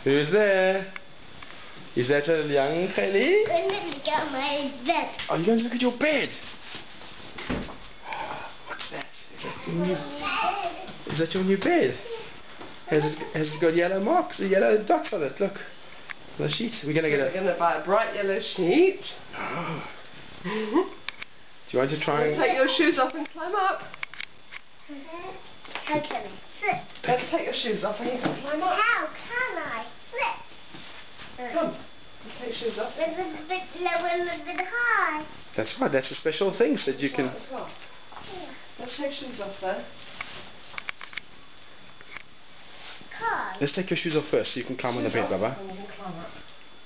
Who's there? Is that a young Kelly? I'm going to look at my bed. Are you going to look at your bed? What's that? Is that your new bed? Has it got yellow marks, yellow dots on it? Look, the sheets. We're going to buy a bright yellow sheet. Oh. Do you want to try and take your shoes off and climb up? How can I sit? Better take your shoes off and you can climb up. How can I sit? Come, take your shoes off. It's a bit low and a bit high. That's right, that's a special thing so that you can... As well. Let's take shoes off there. Can't. Let's take your shoes off first so you can climb on the bed, Baba. And you can climb up.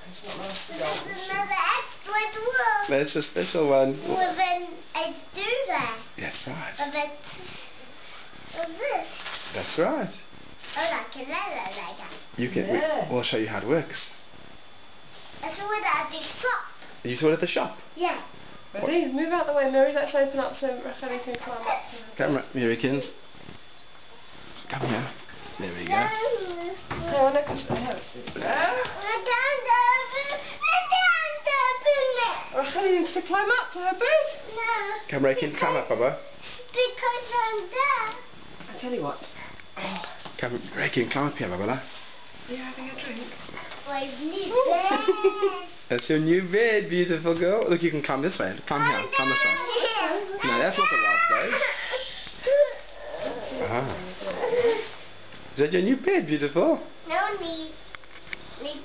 It's not nice to This go up. is another extra wall. That's a special one. Well, then I do that. That's right. Of it. Of this. That's right. Oh, like a leather like that. You can. Yeah. We'll show you how it works. That's what I did shop. You saw it at the shop. Yeah. Ready? Move out the way, Mary. Let's open up so Rachel can climb up. Come, Americans. Come here. There we go. No, look at Rachel needs to climb up to her bed. No. Come, Rakin, climb up, Baba. Because I'm there. I tell you what. Come, Rakin, climb up here, Baba. Are you having a drink? I need bed. That's your new bed, beautiful girl. Look, you can climb this way. Climb here. Climb this way. No, that's not the right place. Ah. Is that your new bed, beautiful? No need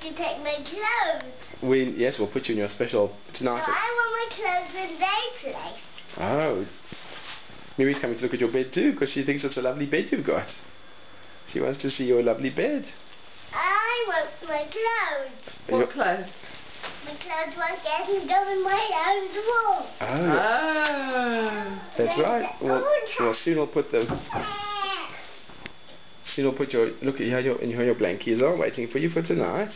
to take my clothes. Yes, we'll put you in your special No, tonight. I want my clothes in their place. Oh. Miri's coming to look at your bed too because she thinks it's a lovely bed you've got. She wants to see your lovely bed. I want my clothes. What clothes? My clothes won't get and go in my own drawer. Oh. Oh. That's right. Well, soon we'll put them. Soon we'll put your look. Here your blankies are waiting for you for tonight.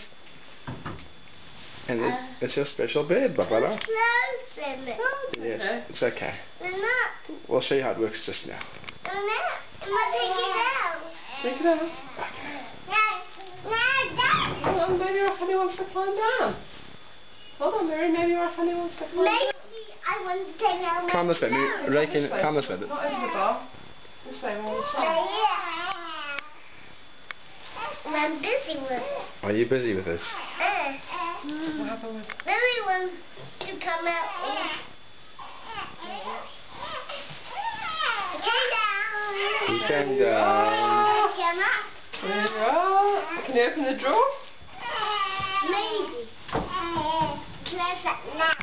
And it's your special bed, Barbara. Clothes in it. Yes, Okay. it's okay. They're not. We'll show you how it works just now. They're not. I'm not taking it out. Take it out. Okay. No, Hold on, maybe Rachel wants to climb down. Hold on, Mary, maybe Rachel wants to climb maybe down. I want to take out my Come this way, clothes. Rakin. Come this way. Not over the bar. This way, we're on the side. I'm busy with it. Are you busy with this? What happened with... Mary wants to come out. You came down. Come up. There you are. Can you open the drawer? Maybe. Close that now.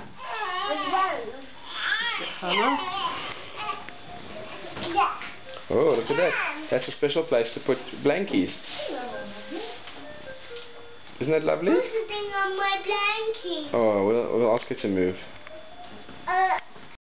Yeah. Oh, look at that. That's a special place to put blankies. Isn't that lovely? What's the thing on my blanket? Oh, we'll ask her to move.